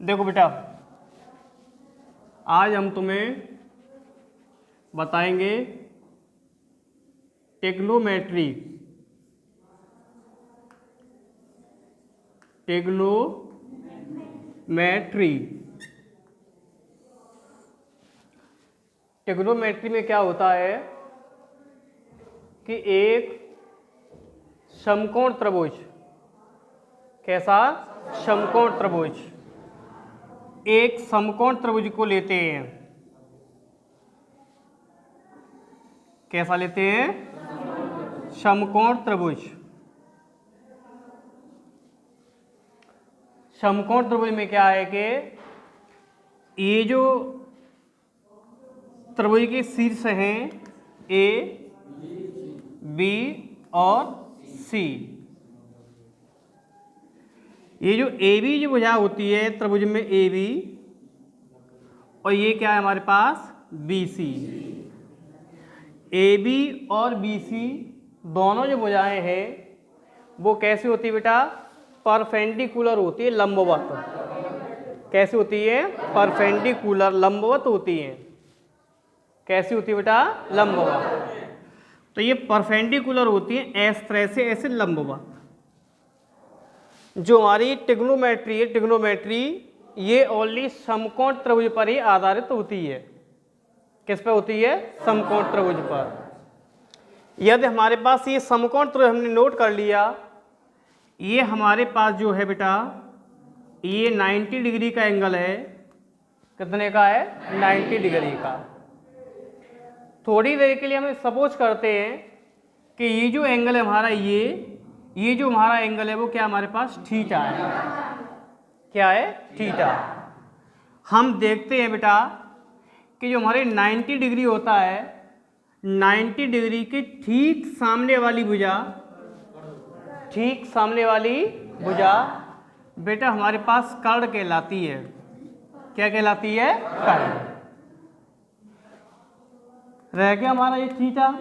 देखो बेटा, आज हम तुम्हें बताएंगे टेग्नोमेट्री। टेग्नोमेट्री में क्या होता है कि एक समकोण त्रिभुज, कैसा समकोण त्रिभुज, एक समकोण त्रिभुज को लेते हैं। कैसा लेते हैं? समकोण त्रिभुज। समकोण त्रिभुज में क्या है कि ये जो त्रिभुज के शीर्ष हैं ए, बी और सी, ये जो ए बी जो भुजा होती है त्रिभुज में ए बी, और ये क्या है हमारे पास बी सी। ए बी और बी सी दोनों जो भुजाएं हैं वो कैसी होती है बेटा? परपेंडिकुलर होती है, लंबवत। कैसी होती है? परपेंडिकुलर, लंबवत होती है। कैसी होती है बेटा? लंबवत। तो ये परपेंडिकुलर होती है इस तरह से, ऐसे लंबवत। जो हमारी टिग्नोमेट्री है, टिग्नोमेट्री ये ओनली समकोण त्रिभुज पर ही आधारित होती है। किस पर होती है? समकोण त्रिभुज पर। यदि हमारे पास ये समकोण त्रिभुज हमने नोट कर लिया, ये हमारे पास जो है बेटा, ये 90 डिग्री का एंगल है। कितने का है? 90 डिग्री का। थोड़ी देर के लिए हम सपोज करते हैं कि ये जो एंगल है हमारा, ये जो हमारा एंगल है वो क्या हमारे पास? थीटा है। क्या है? थीटा। हम देखते हैं बेटा कि जो हमारे 90 डिग्री होता है, 90 डिग्री के ठीक सामने वाली भुजा, ठीक सामने वाली भुजा बेटा हमारे पास कर्ण कहलाती है। क्या कहलाती है? कर्ण। रह गया हमारा ये थीटा।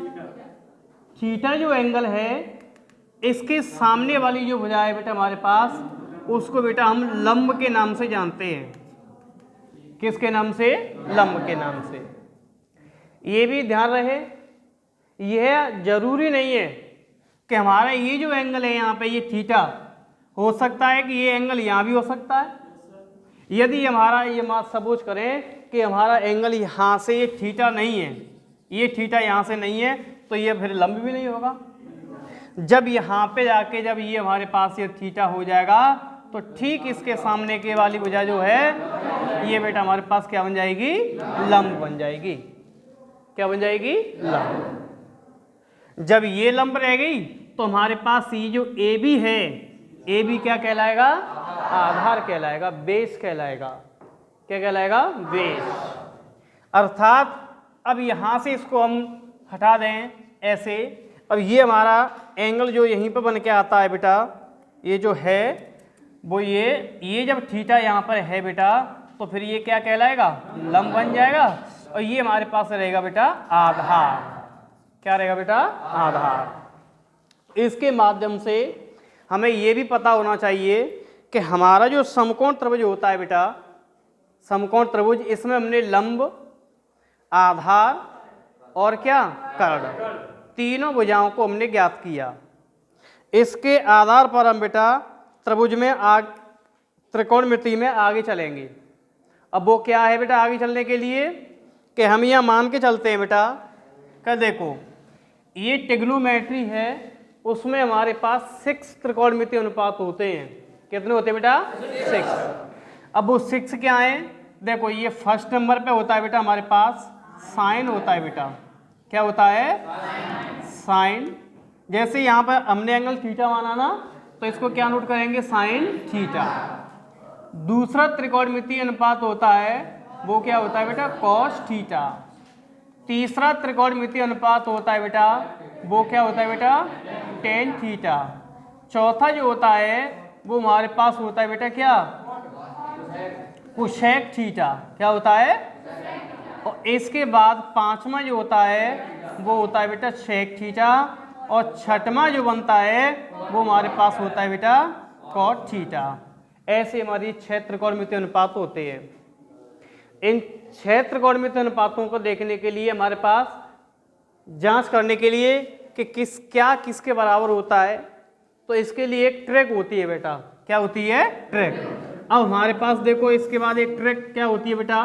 थीटा जो एंगल है, इसके सामने वाली जो भुजा है बेटा हमारे पास, उसको बेटा हम लंब के नाम से जानते हैं। किसके नाम से? लंब के नाम से। ये भी ध्यान रहे, यह जरूरी नहीं है कि हमारा ये जो एंगल है यहाँ पे, ये थीटा, हो सकता है कि ये एंगल यहाँ भी हो सकता है। यदि हमारा ये सपोज करें कि हमारा एंगल यहाँ से ये थीटा नहीं है, ये थीटा यहाँ से नहीं है, तो ये फिर लंब भी नहीं होगा। जब यहाँ पे जाके जब ये हमारे पास ये थीटा हो जाएगा, तो ठीक इसके सामने के वाली भुजा जो है ये बेटा हमारे पास क्या बन जाएगी? लंब बन जाएगी। क्या बन जाएगी? लंब। जब ये लंब रह गई तो हमारे पास ये जो ए बी है, ए बी क्या कहलाएगा? आधार कहलाएगा, बेस कहलाएगा। क्या कहलाएगा? बेस। अर्थात अब यहाँ से इसको हम हटा दें ऐसे। अब ये हमारा एंगल जो यहीं पर बन के आता है बेटा, ये जो है वो ये जब थीटा यहाँ पर है बेटा, तो फिर ये क्या कहलाएगा? लंब बन जाएगा। और ये हमारे पास रहेगा बेटा आधार। क्या रहेगा बेटा? आधार। इसके माध्यम से हमें ये भी पता होना चाहिए कि हमारा जो समकोण त्रिभुज होता है बेटा, समकोण त्रिभुज, इसमें हमने लंब, आधार और क्या? कर्ण, तीनों भुजाओं को हमने ज्ञात किया। इसके आधार पर हम बेटा त्रिभुज में त्रिकोणमिति में आगे चलेंगे। अब वो क्या है बेटा आगे चलने के लिए? कि हम यहाँ मान के चलते हैं बेटा कि देखो ये टिग्नोमेट्री है, उसमें हमारे पास 6 त्रिकोणमिति अनुपात होते हैं। कितने होते हैं बेटा? 6। अब वो 6 क्या है? देखो ये फर्स्ट नंबर पे होता है बेटा हमारे पास साइन होता है बेटा। क्या होता है? साइन। जैसे यहाँ पर हमने एंगल थीटा माना ना, तो इसको क्या नोट करेंगे? Sine theta. दूसरा त्रिकोणमितीय अनुपात होता है, वो क्या होता है बेटा? Cos theta. तीसरा त्रिकोणमितीय अनुपात होता है बेटा, वो क्या होता है बेटा? Tan theta. चौथा जो होता है वो हमारे पास होता है बेटा क्या? Cosec theta. क्या होता है? और इसके बाद पांचवा जो होता है वो होता है बेटा सेक थीटा। और छठवां जो बनता है वो हमारे पास होता है बेटा कॉट थीटा। ऐसे हमारी 6 त्रिकोणमितीय अनुपात होते हैं। इन 6 त्रिकोणमितीय अनुपातों को देखने के लिए हमारे पास जांच करने के लिए कि क्या किसके बराबर होता है, तो इसके लिए एक ट्रिक होती है बेटा। क्या होती है? ट्रिक। अब हमारे पास देखो इसके बाद एक ट्रिक क्या होती है बेटा,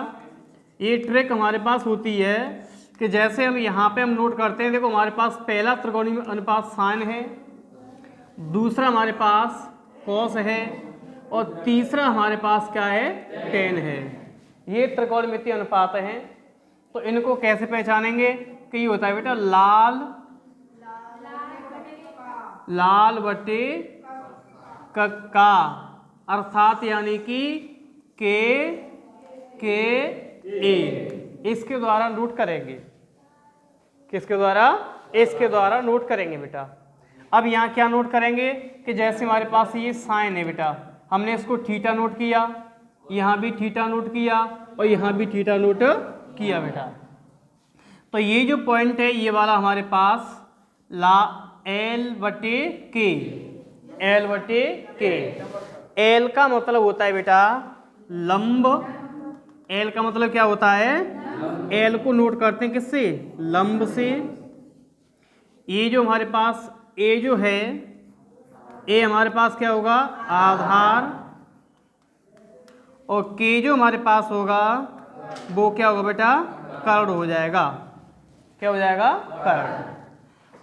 ये ट्रिक हमारे पास होती है कि जैसे हम यहाँ पे हम नोट करते हैं, देखो हमारे पास पहला त्रिकोणीय अनुपात साइन है, दूसरा हमारे पास कॉस है और तीसरा हमारे पास क्या है? टेन है। ये त्रिकोणमितीय अनुपात हैं। तो इनको कैसे पहचानेंगे कि ये होता है बेटा लाल बटे का, अर्थात यानी कि के ए, इसके द्वारा नोट करेंगे। किसके द्वारा? इसके द्वारा नोट करेंगे बेटा। अब यहाँ क्या नोट करेंगे कि जैसे हमारे पास ये साइन है बेटा, हमने इसको थीटा नोट किया, यहाँ भी थीटा नोट किया और यहाँ भी थीटा नोट किया बेटा। तो ये जो पॉइंट है ये वाला हमारे पास एल बटे के। एल का मतलब होता है बेटा लंब। एल का मतलब क्या होता है? एल को नोट करते हैं किससे? लंब से। ये जो हमारे पास ए जो है, ए हमारे पास क्या होगा? आधार। और के जो हमारे पास होगा वो क्या होगा बेटा? कर्ण हो जाएगा। क्या हो जाएगा? कर्ण।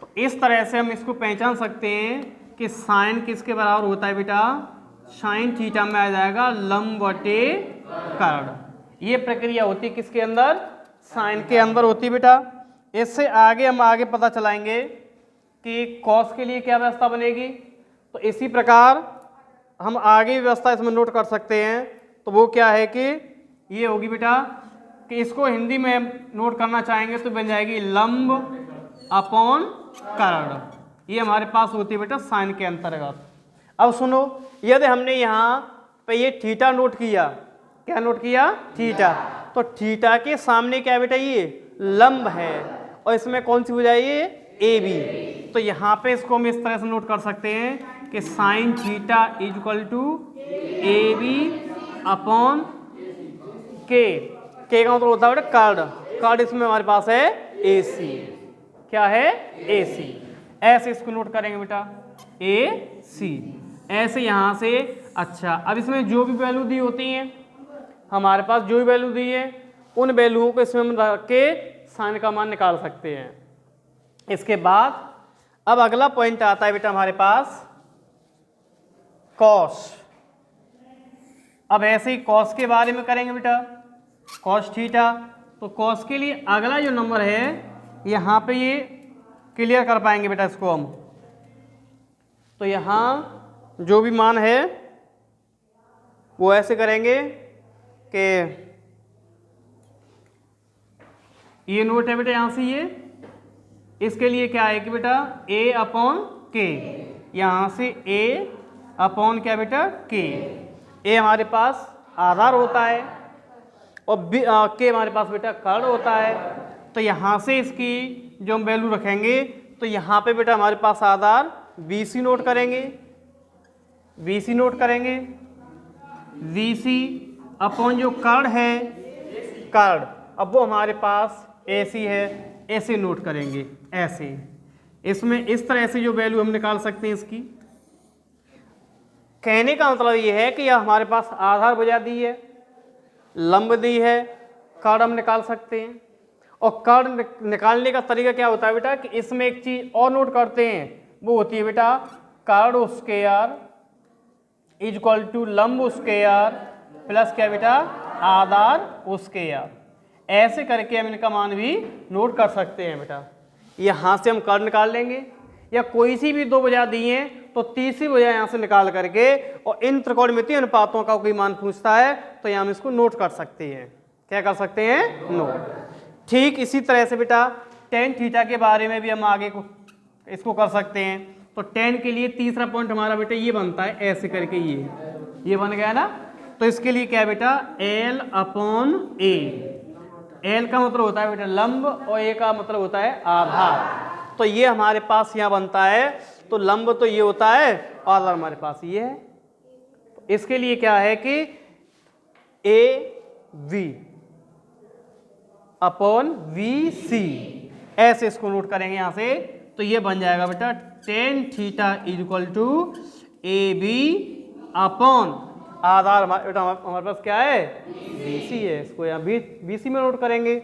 तो इस तरह से हम इसको पहचान सकते हैं कि साइन किसके बराबर होता है बेटा? साइन थीटा में आ जाएगा लंब बटे कर्ण। ये प्रक्रिया होती है किसके अंदर? साइन के अंदर होती है बेटा। इससे आगे हम पता चलाएंगे कि कॉस के लिए क्या व्यवस्था बनेगी। तो इसी प्रकार हम आगे व्यवस्था इसमें नोट कर सकते हैं। तो वो क्या है कि ये होगी बेटा कि इसको हिंदी में नोट करना चाहेंगे तो बन जाएगी लंब अपॉन कर्ण। ये हमारे पास होती है बेटा साइन के अंतर्गत। अब सुनो, यदि हमने यहाँ पे ये थीटा नोट किया, क्या नोट किया? थीटा। तो थीटा के सामने क्या बेटा? ये लंब है और इसमें कौन सी हो जाएगी? A B. तो यहाँ पे इसको हम इस तरह से नोट कर सकते हैं कि sine theta is equal to A B upon के का मतलब होता है बेटा कर्ण। कर्ण इसमें हमारे पास है ए सी। क्या है? ए सी। ऐसे इसको नोट करेंगे बेटा ए सी। ऐसे यहाँ से। अच्छा, अब इसमें जो भी वैल्यू दी होती हैं, हमारे पास जो भी वैल्यू दी है उन वैल्यूओं को इसमें हम रख के साइन का मान निकाल सकते हैं। इसके बाद अब अगला पॉइंट आता है बेटा हमारे पास कॉस। अब ऐसे ही कॉस के बारे में करेंगे बेटा, कॉस थीटा। तो कॉस के लिए अगला जो नंबर है यहाँ पे ये क्लियर कर पाएंगे बेटा इसको हम। तो यहाँ जो भी मान है वो ऐसे करेंगे कि ये नोट है बेटा यहाँ से ये, इसके लिए क्या है कि बेटा ए अपॉन के, यहाँ से ए अपॉन क्या बेटा? के। ए हमारे पास आधार होता है और के हमारे पास बेटा कर्ण होता है। तो यहाँ से इसकी जो हम वैल्यू रखेंगे तो यहाँ पे बेटा हमारे पास आधार बी सी नोट करेंगे, बी सी नोट करेंगे, वी सी अपॉन जो कर्ण है कर्ण, अब वो हमारे पास ए सी है, ऐसे नोट करेंगे। ऐसे इसमें इस तरह से जो वैल्यू हम निकाल सकते हैं इसकी। कहने का मतलब ये है कि यह हमारे पास आधार भुजा दी है, लंब दी है, कर्ण हम निकाल सकते हैं। और कर्ण निकालने का तरीका क्या होता है बेटा कि इसमें एक चीज और नोट करते हैं, वो होती है बेटा कर्ण स्क्वायर इज इक्वल टू लंब स्क्वायर प्लस क्या बेटा? आधार स्क्वायर। ऐसे करके हम इनका मान भी नोट कर सकते हैं बेटा। यहाँ से हम कर्ण निकाल लेंगे या कोई सी भी दो भुजा दी हैं तो तीसरी भुजा यहाँ से निकाल करके, और इन त्रिकोणमितीय अनुपातों का कोई मान पूछता है तो यहाँ हम इसको नोट कर सकते हैं। क्या कर सकते हैं? नोट। ठीक इसी तरह से बेटा टेन थीटा के बारे में भी हम आगे को इसको कर सकते हैं। तो टेन के लिए तीसरा पॉइंट हमारा बेटा ये बनता है, ऐसे करके ये बन गया ना। तो इसके लिए क्या है बेटा? एल अपॉन ए। एल का मतलब होता है बेटा लंब और ए का मतलब होता है आधार। तो ये हमारे पास यहाँ बनता है। तो लंब तो ये होता है और आधार हमारे पास ये है। तो इसके लिए क्या है कि ए वी अपॉन वी सी, ऐसे इसको नोट करेंगे यहाँ से, तो ये बन जाएगा बेटा tan theta is equal to A B upon आधार बेटा हमारे पास क्या है बी सी है, इसको यहाँ बी सी में नोट करेंगे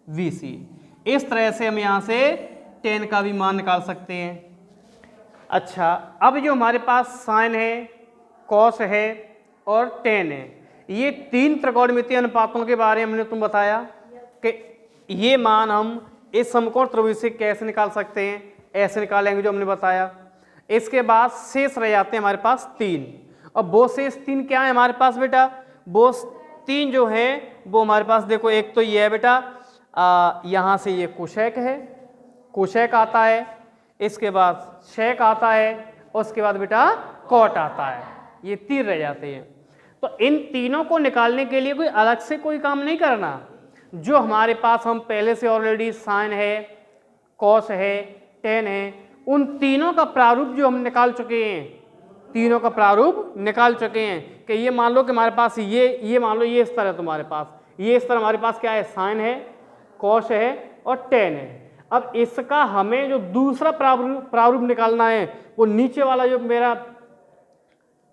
वी सी। इस तरह से हम यहाँ से टेन का भी मान निकाल सकते हैं। अच्छा, अब जो हमारे पास साइन है, कॉस है और टेन है, ये तीन त्रिकोणमितीय अनुपातों के बारे में हमने तुम बताया कि ये मान हम इस समकोण त्रिभुज से कैसे निकाल सकते हैं, ऐसे निकालेंगे जो हमने बताया। इसके बाद शेष रह जाते हैं हमारे पास तीन, और वो शेष तीन क्या है हमारे पास बेटा, वो तीन जो है वो हमारे पास देखो, एक तो ये है बेटा यहाँ से ये कुशेक है, कुशेक आता है, इसके बाद शेक आता है, और उसके बाद बेटा कॉट आता है, ये तीन रह जाते हैं। तो इन तीनों को निकालने के लिए कोई अलग से कोई काम नहीं करना, जो हमारे पास हम पहले से ऑलरेडी साइन है, कॉस है, टेन है, उन तीनों का प्रारूप जो हम निकाल चुके हैं, तीनों का प्रारूप निकाल चुके हैं कि ये मान लो कि हमारे पास ये मान लो ये इस तरह तुम्हारे पास, ये इस तरह हमारे पास क्या है, साइन है, कॉस है और टेन है। अब इसका हमें जो दूसरा प्रारूप निकालना है, वो नीचे वाला जो मेरा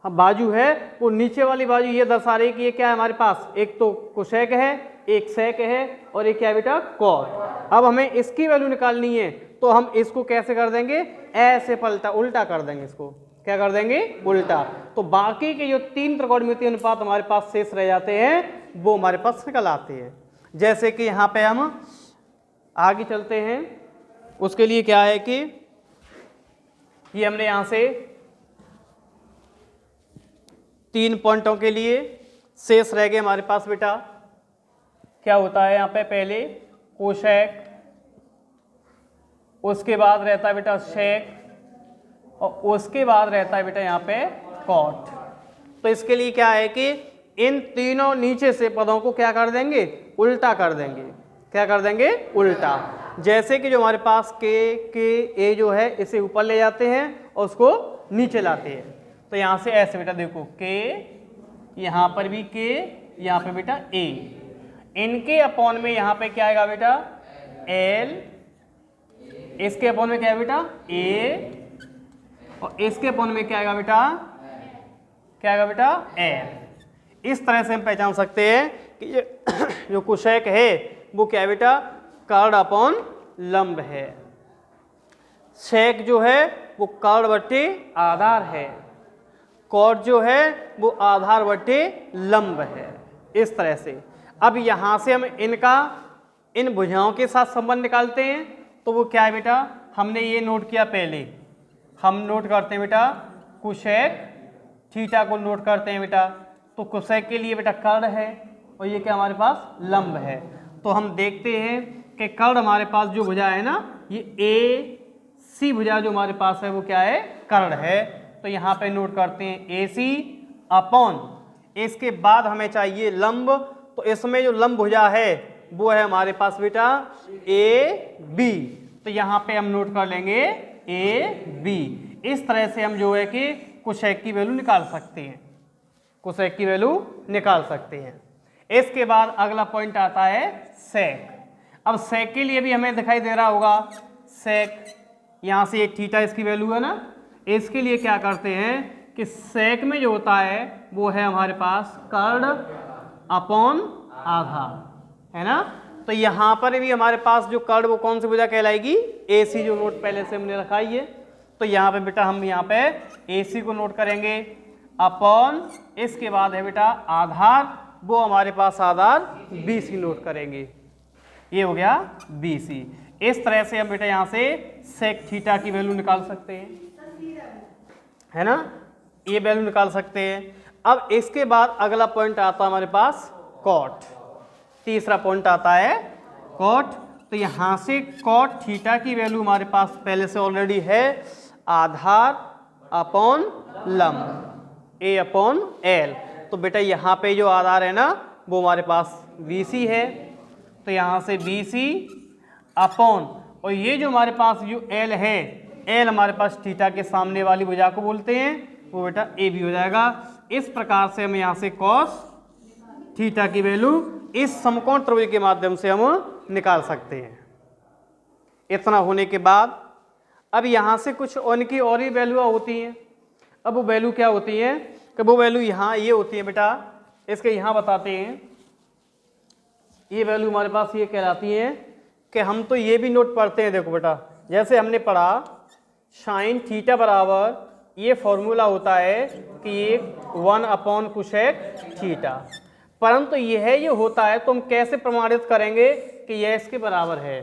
बाजू है, वो नीचे वाली बाजू ये दर्शा रही कि ये क्या है हमारे पास, एक तो कुशेक है, एक सेक है और एक क्या बेटा कॉट। अब हमें इसकी वैल्यू निकालनी है, तो हम इसको कैसे कर देंगे, ऐसे पलटा उल्टा कर देंगे, इसको क्या कर देंगे उल्टा। तो बाकी के जो तीन त्रिकोणमितीय अनुपात हमारे पास शेष रह जाते हैं वो हमारे पास निकल आते हैं। जैसे कि यहाँ पे हम आगे चलते हैं, उसके लिए क्या है कि ये हमने यहाँ से तीन पॉइंटों के लिए शेष रह गए हमारे पास बेटा, क्या होता है यहाँ पे, पहले कोशेक, उसके बाद रहता है बेटा शेक, और उसके बाद रहता है बेटा यहाँ पे कॉट। तो इसके लिए क्या है कि इन तीनों नीचे से पदों को क्या कर देंगे, उल्टा कर देंगे, क्या कर देंगे उल्टा। जैसे कि जो हमारे पास के ए जो है इसे ऊपर ले जाते हैं और उसको नीचे लाते हैं, तो यहाँ से ऐसे बेटा देखो के, यहाँ पर भी के, यहाँ पे बेटा ए, इनके अपॉन में यहाँ पे क्या आएगा बेटा एल, इसके अपॉन में क्या है बेटा ए, और इसके अपॉन में क्या आएगा बेटा, क्या आएगा बेटा एल। इस तरह से हम पहचान सकते हैं कि ये जो कुशेक है वो क्या है बेटा कर्ण अपॉन लंब है, शेक जो है वो कर्ण बट्टे आधार है, कॉट जो है वो आधार बट्टे लंब है। इस तरह से अब यहाँ से हम इनका इन भुजाओं के साथ संबंध निकालते हैं, तो वो क्या है बेटा, हमने ये नोट किया पहले, हम नोट करते हैं बेटा कुशेक थीटा को नोट करते हैं बेटा, तो कुशेक के लिए बेटा कर्ण है और ये क्या हमारे पास लंब है। तो हम देखते हैं कि कर्ण हमारे पास जो भुजा है ना, ये ए सी भुजा जो हमारे पास है वो क्या है कर्ण है, तो यहाँ पे नोट करते हैं ए सी अपॉन, इसके बाद हमें चाहिए लंब, तो इसमें जो लंब भुजा है वो है हमारे पास बेटा ए बी, तो यहाँ पे हम नोट कर लेंगे ए बी। इस तरह से हम जो है कि कुशेक की वैल्यू निकाल सकते हैं, कुशेक की वैल्यू निकाल सकते हैं। इसके बाद अगला पॉइंट आता है सेक। अब सेक के लिए भी हमें दिखाई दे रहा होगा, सेक यहाँ से एक थीटा इसकी वैल्यू है ना, इसके लिए क्या करते हैं कि सेक में जो होता है वो है हमारे पास कर्ण अपॉन आधार है ना, तो यहाँ पर भी हमारे पास जो कर्ण वो कौन सी भुजा कहलाएगी, ए सी, जो नोट पहले से हमने रखा ही है। तो यहाँ पे बेटा हम यहाँ पे ए सी को नोट करेंगे अपॉन, इसके बाद है बेटा आधार, वो हमारे पास आधार बी सी नोट करेंगे, ये हो गया बी सी। इस तरह से हम बेटा यहाँ से सेक थीटा की वैल्यू निकाल सकते हैं, है ना, ये वैल्यू निकाल सकते हैं। अब इसके बाद अगला पॉइंट आता है हमारे पास कॉट, तीसरा पॉइंट आता है कॉट। तो यहाँ से कॉट थीटा की वैल्यू हमारे पास पहले से ऑलरेडी है आधार अपॉन लंब, ए अपॉन एल। तो बेटा यहाँ पे जो आधार है ना वो हमारे पास बी सी है, तो यहाँ से बी सी अपॉन, और ये जो हमारे पास जो एल है, एल हमारे पास थीटा के सामने वाली भुजा को बोलते हैं, वो बेटा ए बी हो जाएगा। इस प्रकार से हम यहाँ से कॉस थीटा की वैल्यू इस समकोण त्रिभुज के माध्यम से हम निकाल सकते हैं। इतना होने के बाद अब यहाँ से कुछ उनकी और ही वैल्यू होती हैं। अब वो वैल्यू क्या होती है कि वो वैल्यू यहाँ ये होती है बेटा, इसके यहाँ बताते हैं। ये वैल्यू हमारे पास ये कहलाती है कि हम तो ये भी नोट पढ़ते हैं। देखो बेटा, जैसे हमने पढ़ा साइन थीटा बराबर ये फॉर्मूला होता है कि ये 1 कोसेक थीटा, परंतु यह ये होता है तो हम कैसे प्रमाणित करेंगे कि यह इसके बराबर है।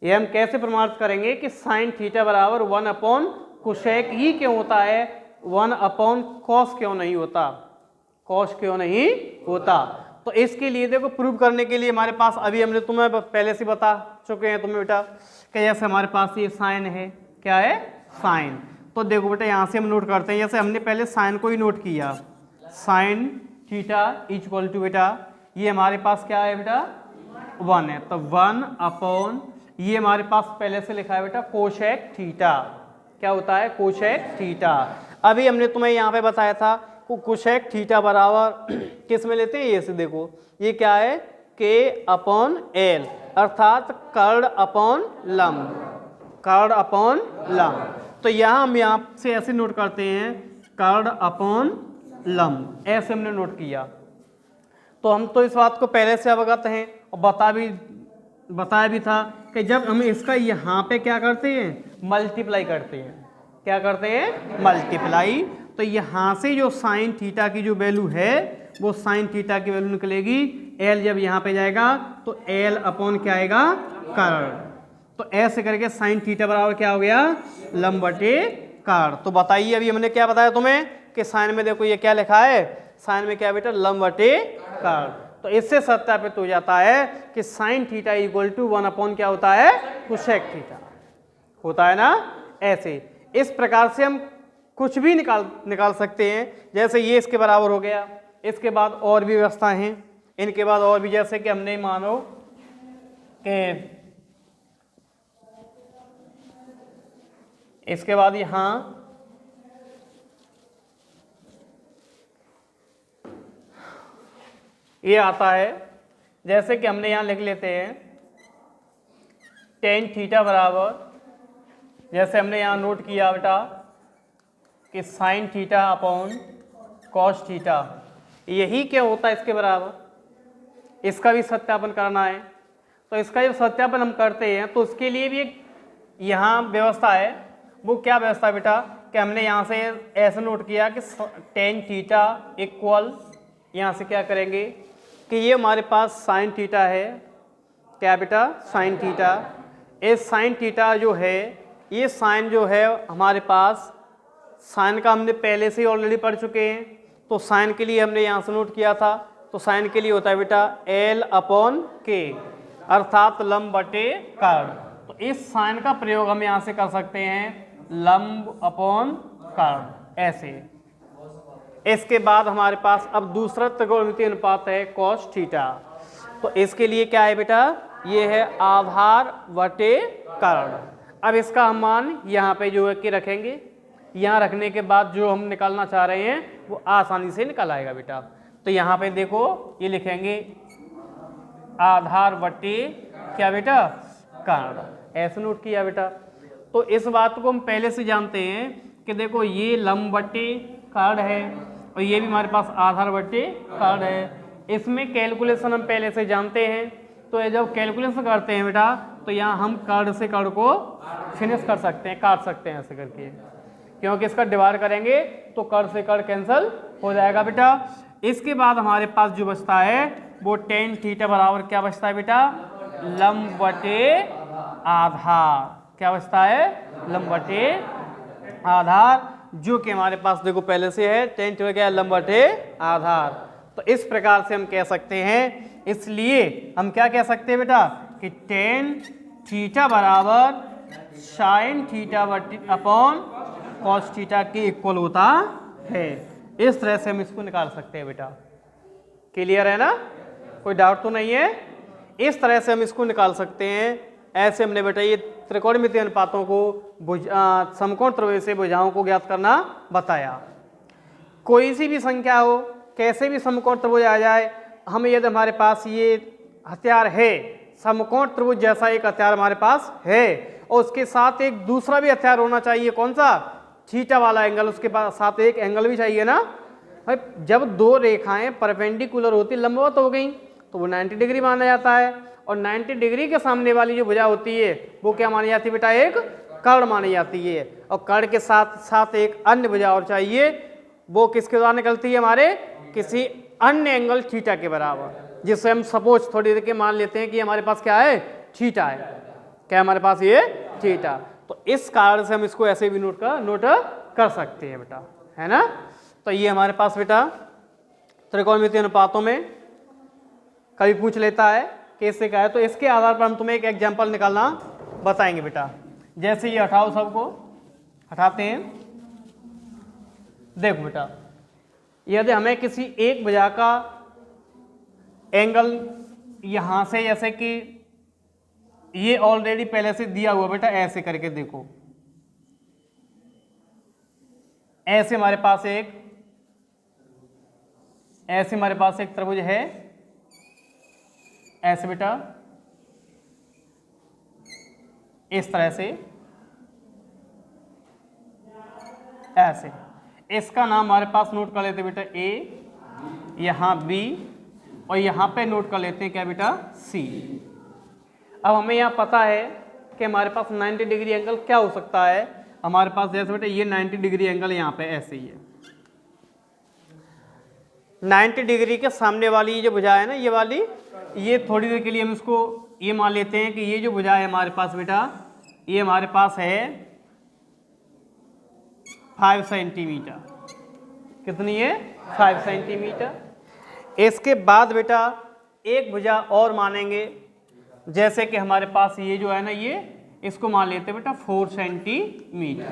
ये हम कैसे प्रमाणित करेंगे कि साइन थीटा बराबर 1 कोसेक ही क्यों होता है, 1 कॉस क्यों नहीं होता, कॉस क्यों नहीं होता। तो इसके लिए देखो प्रूव करने के लिए हमारे पास अभी हमने तुम्हें पहले से बता चुके हैं तुम्हें बेटा कि जैसे हमारे पास ये साइन है, क्या है साइन। तो देखो बेटा यहाँ से हम नोट करते हैं, जैसे हमने पहले साइन को ही नोट किया, साइन थीटा इक्वल टू बेटा ये हमारे पास क्या है बेटा 1 है, तो 1 ये हमारे पास पहले से लिखा है बेटा कोसेक थीटा, क्या होता है कोसेक थीटा। अभी हमने तुम्हें यहाँ पे बताया था कोसेक थीटा बराबर किस में लेते हैं, ये से देखो ये क्या है K/L अर्थात कर्ण अपॉन लंब, कर्ण अपॉन लंब। तो यहाँ हम यहाँ से ऐसे नोट करते हैं कर्ण अपॉन लंब, ऐसे हमने नोट किया। तो हम तो इस बात को पहले से अवगत हैं और बताया भी था कि जब हम इसका यहाँ पे क्या करते हैं मल्टीप्लाई करते हैं, क्या करते हैं मल्टीप्लाई, तो यहाँ से जो साइन थीटा की जो वैल्यू है वो साइन थीटा की वैल्यू निकलेगी, एल जब यहाँ पे जाएगा तो एल अपॉन क्या आएगा कर्ण। तो ऐसे करके साइन थीटा बराबर क्या हो गया लंब बटे कर्ण। तो बताइए अभी हमने क्या बताया तुम्हें कि साइन में देखो ये क्या लिखा है, साइन में क्या बेटा लंब बटे कर्ण। तो इससे सत्यापित हो जाता है कि साइन थीटा इक्वल टू 1 क्या होता है कोसेक थीटा होता है ना। ऐसे इस प्रकार से हम कुछ भी निकाल सकते हैं। जैसे ये इसके बराबर हो गया, इसके बाद और भी व्यवस्था हैं, इनके बाद और भी, जैसे कि हमने मानो कि इसके बाद यहाँ ये आता है, जैसे कि हमने यहाँ लिख लेते हैं टेन थीटा बराबर, जैसे हमने यहाँ नोट किया बेटा कि sine theta upon cos theta, यही क्या होता है इसके बराबर। इसका भी सत्यापन करना है, तो इसका जब सत्यापन हम करते हैं तो उसके लिए भी एक यहाँ व्यवस्था है। वो क्या व्यवस्था है बेटा कि हमने यहाँ से ऐसे नोट किया कि टेन थीटा इक्वल, यहाँ से क्या करेंगे कि ये हमारे पास साइन थीटा है, क्या बेटा साइन थीटा। इस साइन थीटा जो है, ये साइन जो है हमारे पास, साइन का हमने पहले से ही ऑलरेडी पढ़ चुके हैं, तो साइन के लिए हमने यहाँ से नोट किया था, तो साइन के लिए होता है बेटा L/K अर्थात लंब बटे कर्ण। तो इस साइन का प्रयोग हम यहाँ से कर सकते हैं लंब अपॉन कर्ण ऐसे। इसके बाद हमारे पास अब दूसरा त्रिकोणमितीय अनुपात है कॉस थीटा। तो इसके लिए क्या है बेटा, ये है आधार बटे कर्ण। अब इसका हम मान यहाँ पे जो है कि रखेंगे, यहाँ रखने के बाद जो हम निकालना चाह रहे हैं वो आसानी से निकल आएगा बेटा। तो यहाँ पे देखो ये लिखेंगे आधार बटे क्या बेटा कर्ण, ऐसे नोट किया बेटा। तो इस बात को हम पहले से जानते हैं कि देखो ये लंब बटे कर्ण है और ये भी हमारे पास आधार बटे कर्ण है। इसमें कैलकुलेशन हम पहले से जानते हैं, तो ये जब कैलकुलेशन करते हैं बेटा तो यहाँ हम कर्ण से कर्ण को फिनिश कर सकते हैं, काट सकते हैं ऐसे करके, क्योंकि इसका डिवाइड करेंगे तो कर्ण से कर्ण कैंसिल हो जाएगा बेटा। इसके बाद हमारे पास जो बचता है वो टेन थीटा बराबर क्या बचता है बेटा लंब बटे आधार, क्या बचता है लंब बटे आधार, जो कि हमारे पास देखो पहले से है टेन थीटा क्या लंब बटे आधार। तो इस प्रकार से हम कह सकते हैं, इसलिए हम क्या कह सकते हैं बेटा कि टेन थीटा बराबर साइन थीटा बटे अपॉन कॉस थीटा के इक्वल होता है। इस तरह से हम इसको निकाल सकते हैं बेटा। क्लियर है ना, कोई डाउट तो नहीं है। इस तरह से हम इसको निकाल सकते हैं। ऐसे हमने बेटा ये त्रिकोणमितीय अनुपातों को समकोण त्रिभुज से भुजाओं को ज्ञात करना बताया। कोई सी भी संख्या हो, कैसे भी समकोण त्रिभुज आ जाए, हमें यदि हमारे पास ये हथियार है, समकोण त्रिभुज जैसा एक हथियार हमारे पास है, और उसके साथ एक दूसरा भी हथियार होना चाहिए, कौन सा, थीटा वाला एंगल, उसके पास साथ एक एंगल भी चाहिए ना भाई। जब दो रेखाएं परपेंडिकुलर होती, लंबवत हो गई, तो वो 90 डिग्री माना जाता है, और 90 डिग्री के सामने वाली जो भुजा होती है वो क्या मानी जाती है बेटा, एक कर्ण मानी जाती है, और कर्ण के साथ साथ एक अन्य भुजा और चाहिए, वो किसके द्वारा निकलती है, हमारे किसी अन्य एंगल थीटा के बराबर, जिससे हम सपोज थोड़ी देर के मान लेते हैं कि हमारे पास क्या है, थीटा है, क्या हमारे पास ये थीटा। तो इस कारण से हम इसको ऐसे भी नोट कर सकते हैं बेटा, है ना। तो ये हमारे पास बेटा त्रिकोणमितीय अनुपातों में कभी पूछ लेता है कैसे का है, तो इसके आधार पर हम तुम्हें एक एग्जांपल निकालना बताएंगे बेटा। जैसे ये हटाओ, सबको हटाते हैं। देखो बेटा, यदि हमें किसी एक भुजा का एंगल यहां से, जैसे कि ये ऑलरेडी पहले से दिया हुआ बेटा, ऐसे करके देखो, ऐसे हमारे पास एक त्रिभुज है, ऐसे बेटा, इस तरह से, ऐसे। इसका नाम हमारे पास नोट कर लेते बेटा ए, यहां बी, और यहां पे नोट कर लेते हैं क्या बेटा, सी। अब हमें यहां पता है कि हमारे पास 90 डिग्री एंगल क्या हो सकता है, हमारे पास जैसे बेटा ये 90 डिग्री एंगल यहां पे ऐसे ही है, 90 डिग्री के सामने वाली ये जो भुजा है ना, ये वाली, ये थोड़ी देर के लिए हम इसको ये मान लेते हैं कि ये जो भुजा है हमारे पास बेटा, ये हमारे पास है 5 सेंटीमीटर। कितनी है, 5 सेंटीमीटर। इसके बाद बेटा एक भुजा और मानेंगे, जैसे कि हमारे पास ये जो है ना, ये इसको मान लेते हैं बेटा 4 सेंटीमीटर।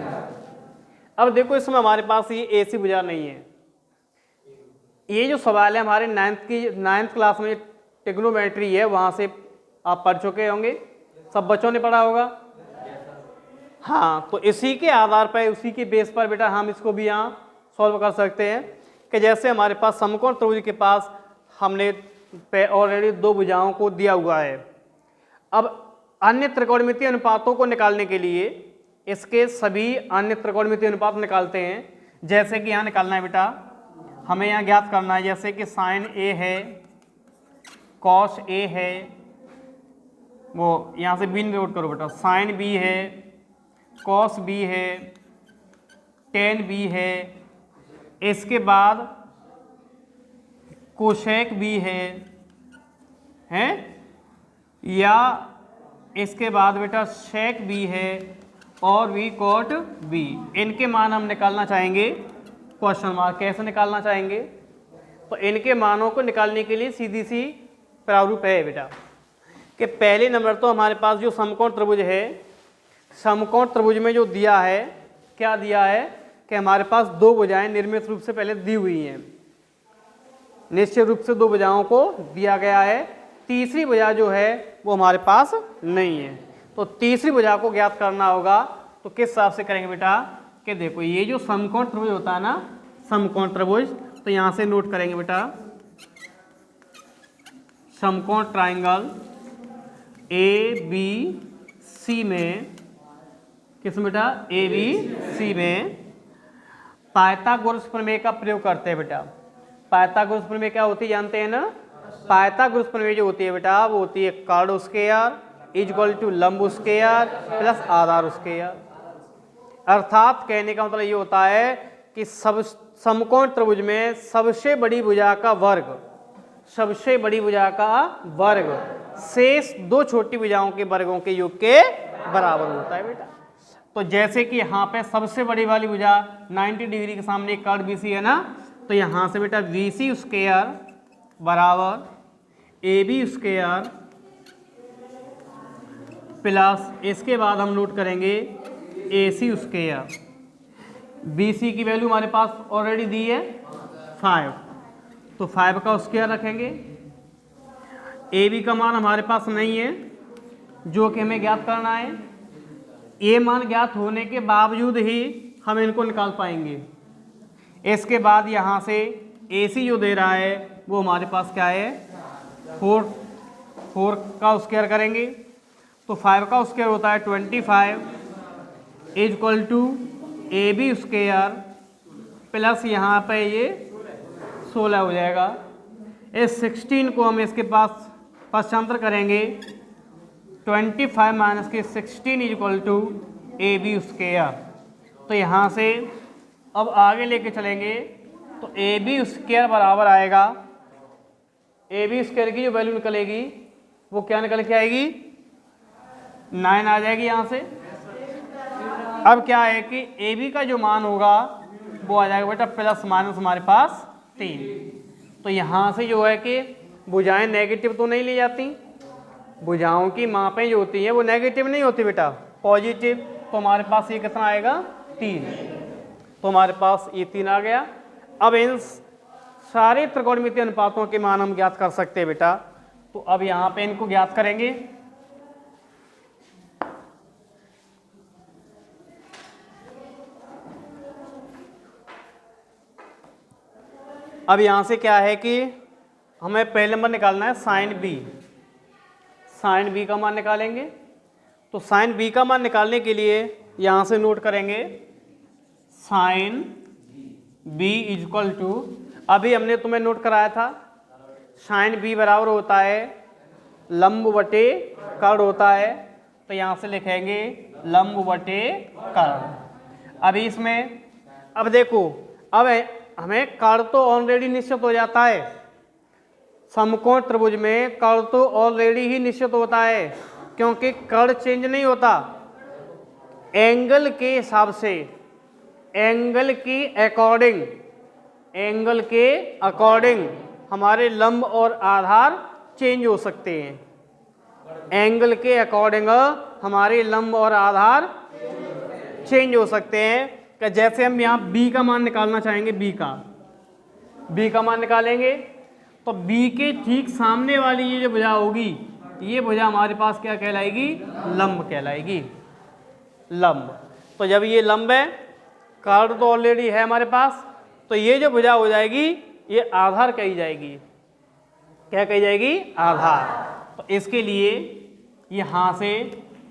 अब देखो, इसमें हमारे पास ये ऐसी भुजा नहीं है। ये जो सवाल है हमारे 9th क्लास में ट्रिग्नोमेट्री है, वहां से आप पढ़ चुके होंगे, सब बच्चों ने पढ़ा होगा। हाँ, तो इसी के आधार पर, उसी के बेस पर बेटा हम इसको भी यहाँ सॉल्व कर सकते हैं कि जैसे हमारे पास समकोण त्रिभुज के पास हमने ऑलरेडी दो भुजाओं को दिया हुआ है। अब अन्य त्रिकोणमितीय अनुपातों को निकालने के लिए इसके सभी अन्य त्रिकोणमितीय अनुपात निकालते हैं। जैसे कि यहाँ निकालना है बेटा, हमें यहाँ ज्ञात करना है, जैसे कि साइन ए है, कॉस ए है, वो यहाँ से बी नोट करो बेटा, साइन बी है, कॉस बी है, टेन बी है, इसके बाद कोशेक बी है, या इसके बाद बेटा शेक बी है, और भी कॉट बी। इनके मान हम निकालना चाहेंगे क्वेश्चन मार्क, कैसे निकालना चाहेंगे, तो इनके मानों को निकालने के लिए सीधी सी प्रारूप है बेटा कि पहले नंबर तो हमारे पास जो समकोण त्रिभुज है, समकोण त्रिभुज में जो दिया है, क्या दिया है कि हमारे पास दो भुजाएं निर्मित रूप से पहले दी हुई हैं, निश्चित रूप से दो भुजाओं को दिया गया है, तीसरी भुजा जो है वो हमारे पास नहीं है। तो तीसरी भुजा को ज्ञात करना होगा, तो किस हिसाब से करेंगे बेटा कि देखो ये जो समकोण त्रिभुज होता है ना, समकोण त्रिभुज, तो यहां से नोट करेंगे बेटा समकोण ट्राइंगल ए बी सी में, किस बेटा, ए बी सी में पाइथागोरस प्रमेय का प्रयोग करते हैं बेटा। पाइथागोरस प्रमेय क्या होती है जानते हैं ना, पाइथागोरस प्रमेय जो होती है बेटा वो होती है कर्ण स्क्वायर इक्वल टू लंब स्क्वायर प्लस आधार स्क्वायर। अर्थात कहने का मतलब ये होता है कि सब समकोण त्रिभुज में सबसे बड़ी भुजा का वर्ग, सबसे बड़ी भुजा का वर्ग शेष दो छोटी भुजाओं के वर्गों के योग के बराबर होता है बेटा। तो जैसे कि यहाँ पे सबसे बड़ी वाली भुजा 90 डिग्री के सामने कर्ण BC है ना, तो यहाँ से बेटा BC स्क्वायर बराबर AB स्क्वायर प्लस, इसके बाद हम नोट करेंगे AC स्क्वायर। BC की वैल्यू हमारे पास ऑलरेडी दी है 5, तो 5 का स्क्वायर रखेंगे। AB का मान हमारे पास नहीं है, जो कि हमें ज्ञात करना है। ये मान ज्ञात होने के बावजूद ही हम इनको निकाल पाएंगे। इसके बाद यहाँ से AC जो दे रहा है वो हमारे पास क्या है, 4 का स्क्वायर करेंगे तो 5 का स्क्वायर होता है 25 is equal to AB square plus यहाँ पे ये 16 हो जाएगा। इस 16 को हम इसके पास पश्चांतर करेंगे 25 माइनस के 16 is equal to AB square. तो यहाँ से अब आगे लेके चलेंगे तो AB स्क्वायर बराबर आएगा, AB स्क्वायर की जो वैल्यू निकलेगी वो क्या निकल के आएगी, 9 आ जाएगी यहाँ से। अब क्या है कि AB का जो मान होगा वो आ जाएगा बेटा प्लस माइनस हमारे पास 3। तो यहाँ से जो है कि भुजाएं नेगेटिव तो नहीं ली जाती, भुजाओं की मापें जो होती हैं वो नेगेटिव नहीं होती बेटा, पॉजिटिव। तो हमारे पास ये कितना आएगा, 3। तो हमारे पास ये 3 आ गया। अब इन सारे त्रिकोणमितीय अनुपातों के मान हम ज्ञात कर सकते हैं बेटा। तो अब यहाँ पे इनको ज्ञात करेंगे। अब यहाँ से क्या है कि हमें पहले नंबर निकालना है साइन बी। साइन बी का मान निकालेंगे। तो साइन बी का मान निकालने के लिए यहाँ से नोट करेंगे sine B is equal to, अभी हमने तुम्हें नोट कराया था साइन बी बराबर होता है लंब बटे कर्ण होता है। तो यहाँ से लिखेंगे लंब बटे कर्ण। अभी इसमें अब देखो, अब हमें कर्ण तो ऑलरेडी निश्चित हो जाता है, समकोण त्रिभुज में कर्ण तो ऑलरेडी ही निश्चित होता है, क्योंकि कर्ण चेंज नहीं होता। एंगल के हिसाब से, एंगल की अकॉर्डिंग, एंगल के अकॉर्डिंग हमारे लंब और आधार चेंज हो सकते हैं। एंगल के अकॉर्डिंग हमारे लंब और आधार चेंज हो सकते हैं। कि जैसे हम यहाँ b का मान निकालना चाहेंगे, b का मान निकालेंगे तो b के ठीक सामने वाली ये जो भुजा होगी, ये भुजा हमारे पास क्या कहलाएगी, लंब कहलाएगी, लंब। तो जब ये लंब है, कर्ण तो ऑलरेडी है हमारे पास, तो ये जो भुजा हो जाएगी ये आधार कही जाएगी। क्या कही जाएगी, आधार। तो इसके लिए यहाँ से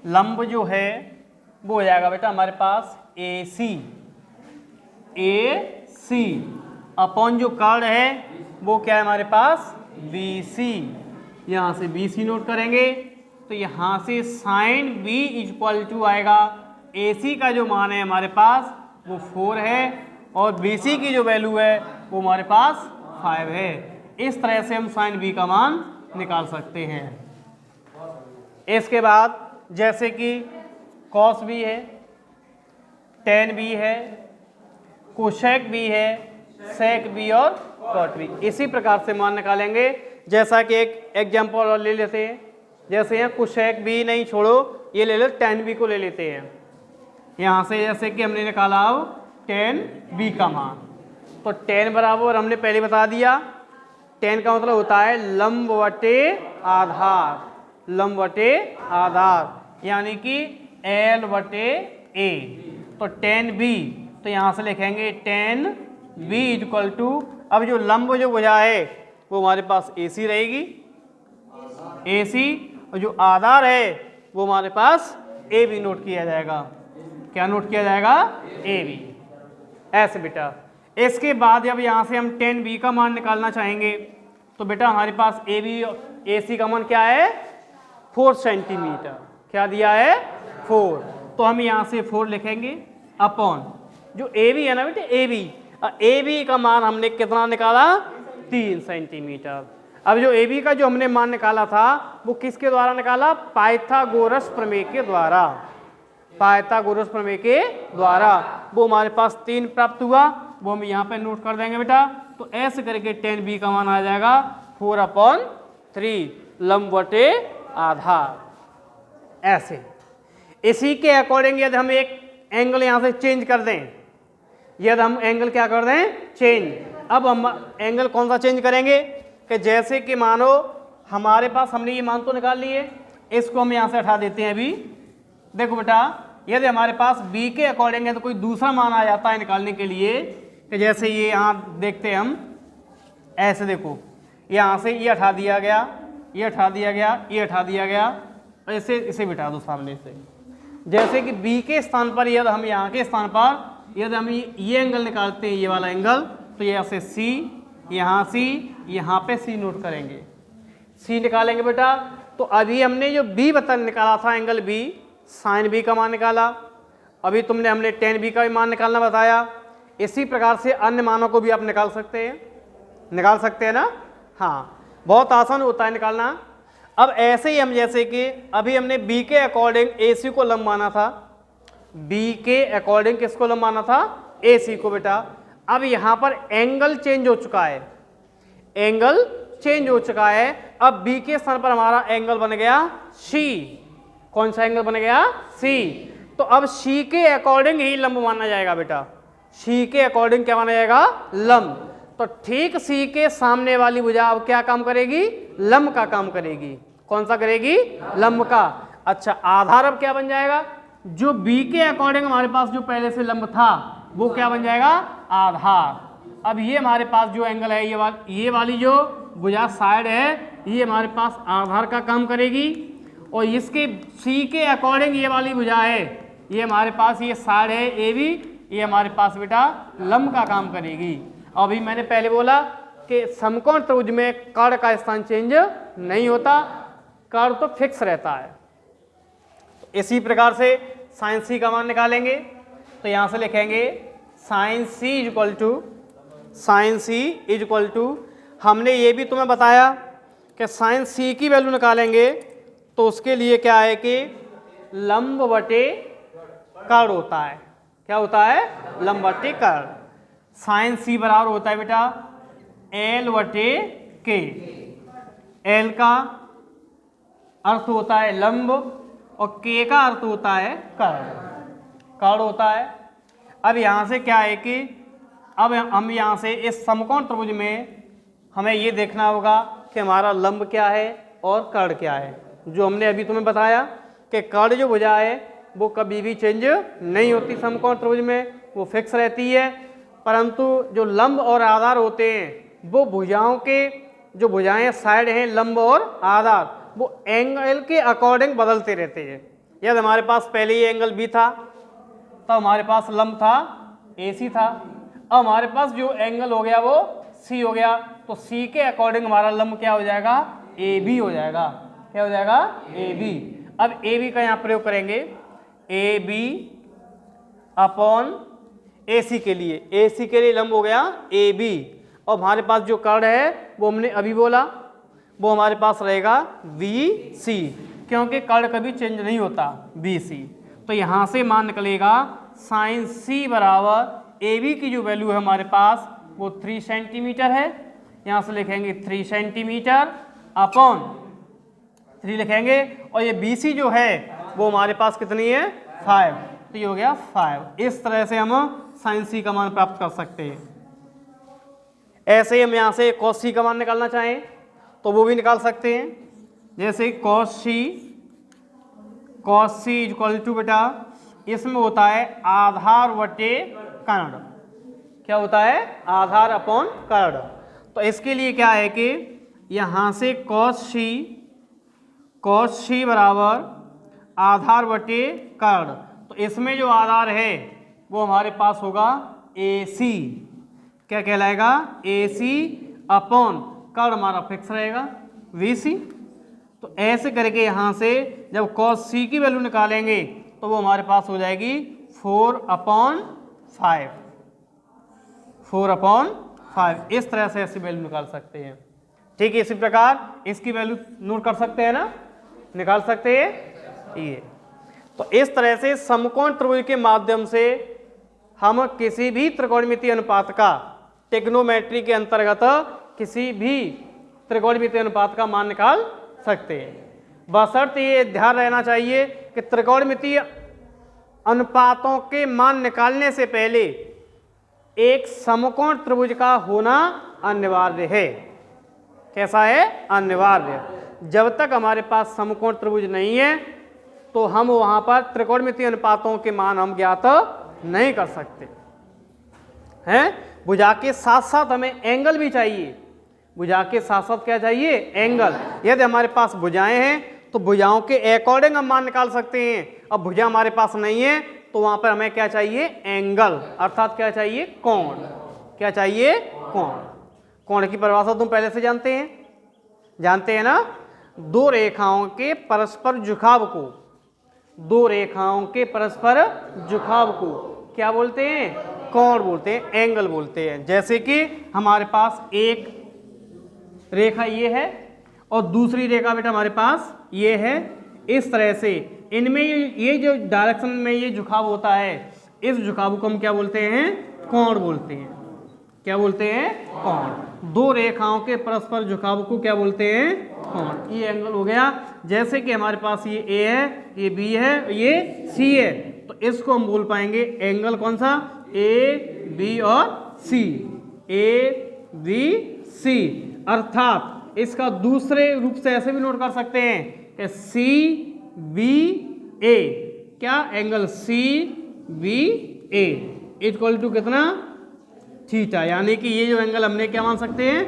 लंब जो है वो हो जाएगा बेटा हमारे पास AC अपॉन जो कर्ण है वो क्या है हमारे पास BC। यहाँ से BC नोट करेंगे तो यहाँ से साइन B इक्वल टू आएगा, AC का जो मान है हमारे पास वो 4 है और BC की जो वैल्यू है वो हमारे पास 5 है। इस तरह से हम साइन B का मान निकाल सकते हैं। इसके बाद जैसे कि कॉस भी है, टेन भी है, कोशेक भी है, सेक भी और कॉट भी। इसी प्रकार से मान निकालेंगे। जैसा कि एक एग्जाम्पल और ले लेते हैं, जैसे यहाँ कोशेक भी नहीं छोड़ो, ये ले लो टेन बी को ले लेते हैं। यहाँ से जैसे कि हमने निकाला अब टेन बी का मान, तो टेन बराबर हमने पहले बता दिया, टेन का मतलब होता है लंब बटे आधार, लंब बटे आधार, यानी कि L बटे A। तो टेन बी, तो यहाँ से लिखेंगे टेन बी इक्वल टू, अब जो लंब जो भुजा है वो हमारे पास AC रहेगी, AC, और जो आधार है वो हमारे पास AB नोट किया जाएगा। क्या नोट किया जाएगा, AB। ऐसे बेटा। इसके बाद जब यहाँ से हम टेन बी का मान निकालना चाहेंगे तो बेटा हमारे पास AC का मान क्या है, 4 सेंटीमीटर। क्या दिया है, 4। तो हम यहाँ से 4 लिखेंगे अपॉन जो AB है ना बेटे, AB का मान हमने कितना निकाला, 3 सेंटीमीटर। अब जो AB का जो हमने मान निकाला था वो किसके द्वारा निकाला, पाइथागोरस प्रमेय के द्वारा, पाइथागोरस प्रमेय के द्वारा। वो हमारे पास 3 प्राप्त हुआ, वो हम यहाँ पे नोट कर देंगे बेटा। तो ऐसे करके टेन बी का मान आ जाएगा 4/3 लंब बटे आधार। ऐसे इसी के अकॉर्डिंग यदि हम एक एंगल यहाँ से चेंज कर दें, यदि हम एंगल क्या कर दें, चेंज। अब हम एंगल कौन सा चेंज करेंगे कि जैसे कि मानो हमारे पास हमने ये मान तो निकाल लिए, इसको हम यहाँ से हटा देते हैं। अभी देखो बेटा, यदि हमारे पास B के अकॉर्डिंग है तो कोई दूसरा मान आ जाता है निकालने के लिए कि जैसे ये यहाँ देखते हैं हम, ऐसे देखो यहाँ से ये हटा दिया गया, ये हटा दिया गया, ये हटा दिया गया, और इसे बिठा दो सामने से। जैसे कि बी के स्थान पर यदि हम यहाँ के स्थान पर यदि हम ये एंगल निकालते हैं, ये वाला एंगल, तो ये ऐसे सी, यहाँ सी, यहाँ पे सी नोट करेंगे, सी निकालेंगे बेटा। तो अभी हमने जो बी निकाला था एंगल बी, साइन बी का मान निकाला, अभी हमने टेन बी का भी मान निकालना बताया। इसी प्रकार से अन्य मानों को भी आप निकाल सकते हैं ना। हाँ, बहुत आसान होता है निकालना। अब ऐसे ही हम जैसे कि अभी हमने बी के अकॉर्डिंग ए सी को लंब माना था, बी के अकॉर्डिंग किसको लंब माना था, ए सी को बेटा। अब यहाँ पर एंगल चेंज हो चुका है, एंगल चेंज हो चुका है। अब बी के स्थान पर हमारा एंगल बन गया सी। कौन सा एंगल बन गया, सी। तो अब सी के अकॉर्डिंग ही लंब माना जाएगा बेटा, सी के अकॉर्डिंग क्या माना जाएगा, लंब। तो ठीक सी के सामने वाली भुजा अब क्या काम करेगी, लंब का काम करेगी। कौन सा करेगी, लंब का। अच्छा, आधार अब क्या बन जाएगा, जो बी के अकॉर्डिंग हमारे पास जो पहले से लंब था वो क्या बन जाएगा, आधार। अब ये हमारे पास जो एंगल है, ये वाली जो भुजा साइड है, ये हमारे पास आधार का काम करेगी। और इसके सी के अकॉर्डिंग ये वाली भुजा है, ये हमारे पास ये साइड है ए बी, ये हमारे पास बेटा लंब का काम करेगी। अभी मैंने पहले बोला कि समकोण त्रिभुज में कर्ण का स्थान चेंज नहीं होता, कर्ण तो फिक्स रहता है। इसी प्रकार से साइन सी का मान निकालेंगे, तो यहाँ से लिखेंगे sine C is equal to, हमने ये भी तुम्हें बताया कि साइन सी की वैल्यू निकालेंगे तो उसके लिए क्या है कि लंब बटे कर्ण होता है। क्या होता है, लंब बटे कर्ण। साइन सी बराबर होता है बेटा एल बटे के। एल का अर्थ होता है लंब और के का अर्थ होता है कर्ण होता है। अब यहाँ से क्या है कि अब हम यहाँ से इस समकोण त्रिभुज में हमें ये देखना होगा कि हमारा लंब क्या है और कर्ण क्या है। जो हमने अभी तुम्हें बताया कि कर्ण जो भुजा है वो कभी भी चेंज नहीं होती समकोण त्रिभुज में, वो फिक्स रहती है। परंतु जो लंब और आधार होते हैं वो भुजाओं के जो भुजाएं साइड हैं लंब और आधार, वो एंगल के अकॉर्डिंग बदलते रहते हैं। यदि हमारे पास पहले ये एंगल बी था तो हमारे पास लंब था ए सी था, अब हमारे पास जो एंगल हो गया वो सी हो गया, तो सी के अकॉर्डिंग हमारा लंब क्या हो जाएगा, ए बी हो जाएगा। क्या हो जाएगा, ए बी। अब ए बी का यहाँ प्रयोग करेंगे, ए बी अपॉन ए सी के लिए लंब हो गया ए बी, और हमारे पास जो कर्ण है वो हमने अभी बोला वो हमारे पास रहेगा वी सी, क्योंकि कर्ण कभी चेंज नहीं होता बी सी। तो यहाँ से मान निकलेगा साइन सी बराबर ए बी की जो वैल्यू है हमारे पास वो 3 सेंटीमीटर है। यहाँ से लिखेंगे 3 सेंटीमीटर अपॉन 3 लिखेंगे, और ये बी सी जो है वो हमारे पास कितनी है, 5, तो ये हो गया 5। इस तरह से हम साइन सी का मान प्राप्त कर सकते हैं। ऐसे ही हम यहाँ से कॉस सी का मान निकालना चाहें तो वो भी निकाल सकते हैं। जैसे कॉस सी इक्वल टू बेटा इसमें होता है आधार बटे कर्ण। क्या होता है, आधार अपॉन कर्ण। तो इसके लिए क्या है कि यहाँ से कॉस सी बराबर आधार बटे कर्ण, तो इसमें जो आधार है वो हमारे पास होगा ए सी। क्या कहलाएगा, ए सी अपॉन कर्ण हमारा फिक्स रहेगा वी सी। तो ऐसे करके यहाँ से जब कॉस सी की वैल्यू निकालेंगे तो वो हमारे पास हो जाएगी 4/5। 4/5 इस तरह से ऐसी वैल्यू निकाल सकते हैं। ठीक है, इसी प्रकार इसकी वैल्यू नोट कर सकते हैं ना, निकाल सकते हैं ये। तो इस तरह से समकोण त्रिभुज के माध्यम से हम किसी भी त्रिकोणमितीय अनुपात का ट्रिग्नोमेट्री के अंतर्गत किसी भी त्रिकोणमितीय अनुपात का मान निकाल सकते हैं। बशर्ते ये ध्यान रहना चाहिए कि त्रिकोणमितीय अनुपातों के मान निकालने से पहले एक समकोण त्रिभुज का होना अनिवार्य है। कैसा है, अनिवार्य। जब तक हमारे पास समकोण त्रिभुज नहीं है तो हम वहां पर त्रिकोणमितीय अनुपातों के मान हम ज्ञात नहीं कर सकते। है। भुजा के साथ साथ हमें एंगल भी चाहिए, भुजा के साथ साथ क्या चाहिए, एंगल। यदि हमारे पास भुजाएं हैं तो भुजाओं के अकॉर्डिंग हम मान निकाल सकते हैं। अब भुजा हमारे पास नहीं है तो वहां पर हमें क्या चाहिए, एंगल, अर्थात क्या चाहिए, कोण। क्या चाहिए, कोण। कोण की परिभाषा तुम पहले से जानते हैं ना, दो रेखाओं के परस्पर झुकाव को, दो रेखाओं के परस्पर झुकाव को क्या बोलते हैं, कोण बोलते हैं, एंगल बोलते हैं। जैसे कि हमारे पास एक रेखा ये है और दूसरी रेखा बेटा हमारे पास ये है, इस तरह से इनमें ये जो डायरेक्शन में ये झुकाव होता है, इस झुकाव को हम क्या बोलते हैं, कोण बोलते हैं। क्या बोलते हैं, कोण। दो रेखाओं के परस्पर झुकाव को क्या बोलते हैं, कोण। ये एंगल हो गया। जैसे कि हमारे पास ये ए है, ये बी है, ये सी है, तो इसको हम बोल पाएंगे एंगल कौन सा, ए बी और सी, ए बी सी। अर्थात इसका दूसरे रूप से ऐसे भी नोट कर सकते हैं कि सी बी ए, क्या, angle C B A equal to कितना, थीटा। यानी कि ये जो एंगल हमने क्या मान सकते हैं,